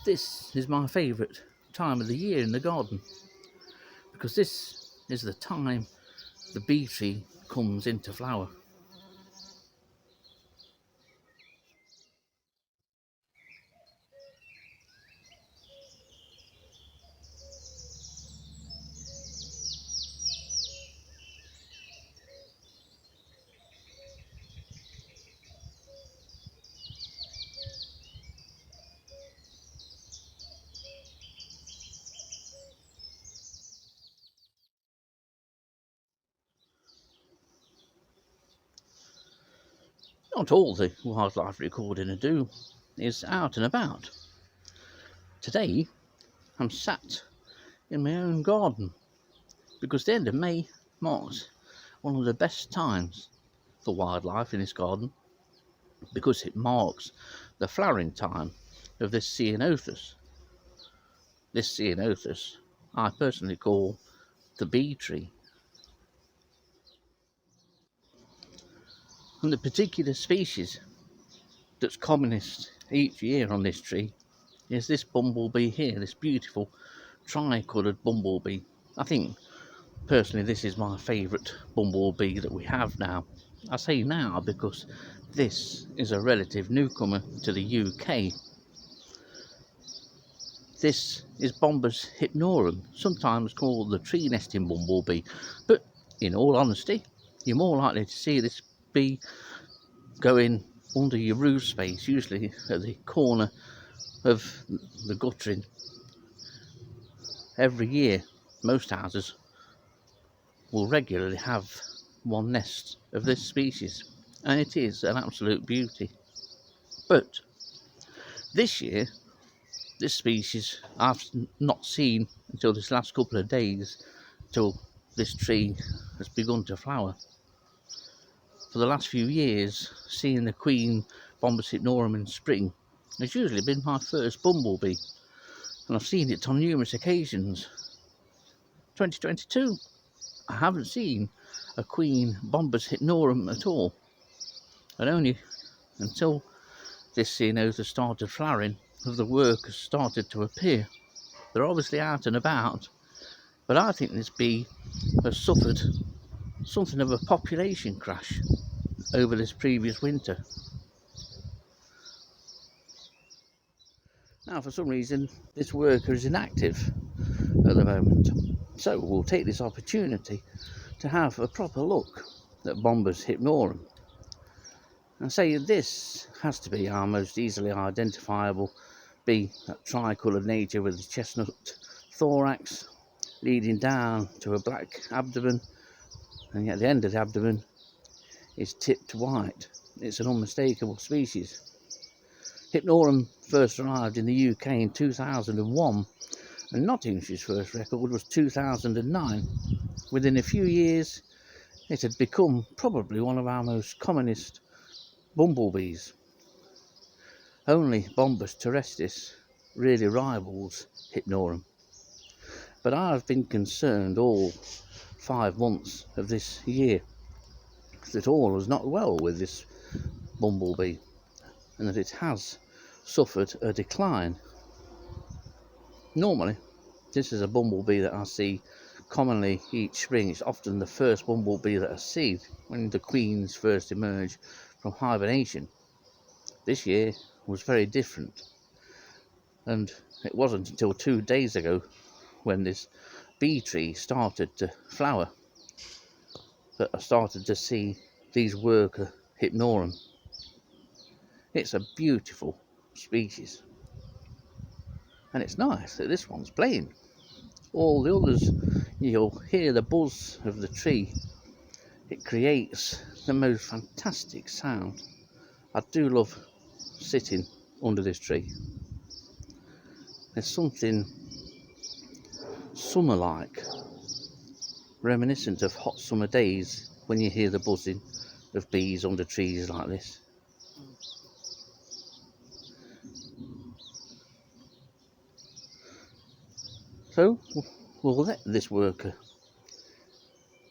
This is my favourite time of the year in the garden, because this is the time the bee tree comes into flower. Not all the wildlife recording I do is out and about. Today I'm sat in my own garden because the end of May marks one of the best times for wildlife in this garden, because it marks the flowering time of this ceanothus. This ceanothus I personally call the bee tree. And the particular species that's commonest each year on this tree is this bumblebee here, this beautiful tri-coloured bumblebee. I think personally this is my favourite bumblebee that we have now. I say now because this is a relative newcomer to the UK. This is Bombus hypnorum, sometimes called the tree-nesting bumblebee, but in all honesty you're more likely to see this bee going under your roof space, usually at the corner of the guttering. Every year most houses will regularly have one nest of this species, and it is an absolute beauty. But this year this species I've not seen until this last couple of days, till this tree has begun to flower. For the last few years, seeing the queen Bombus hypnorum in spring has usually been my first bumblebee, and I've seen it on numerous occasions. 2022, I haven't seen a queen Bombus hypnorum at all, and only until this ceanothus started flowering have the workers started to appear. They're obviously out and about, but I think this bee has suffered something of a population crash over this previous winter. Now, for some reason, this worker is inactive at the moment, so we'll take this opportunity to have a proper look at Bombus hypnorum and say this has to be our most easily identifiable bee, that tri-coloured nature with the chestnut thorax leading down to a black abdomen, and at the end of the abdomen is tipped white. It's an unmistakable species. Hypnorum first arrived in the UK in 2001, and Nottingshire's first record was 2009. Within a few years it had become probably one of our most commonest bumblebees. Only Bombus terrestris really rivals Hypnorum, but I have been concerned all 5 months of this year that all was not well with this bumblebee, and that it has suffered a decline. Normally this is a bumblebee that I see commonly each spring. It's often the first bumblebee that I see when the queens first emerge from hibernation. This year was very different, and it wasn't until 2 days ago, when this bee tree started to flower, that I started to see these worker hypnorum. It's a beautiful species, and it's nice that this one's playing. All the others, you'll hear the buzz of the tree. It creates the most fantastic sound. I do love sitting under this tree. There's something summer-like, reminiscent of hot summer days, when you hear the buzzing of bees under trees like this. So we'll let this worker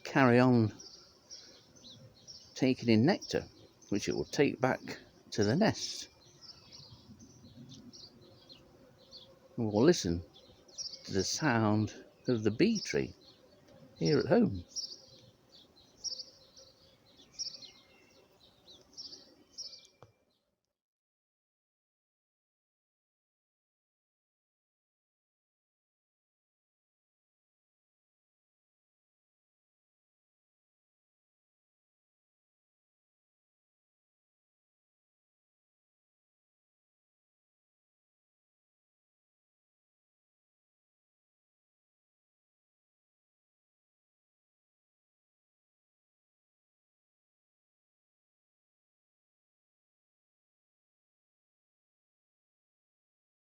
carry on taking in nectar, which it will take back to the nest. and we'll listen to the sound of the bee tree here at home.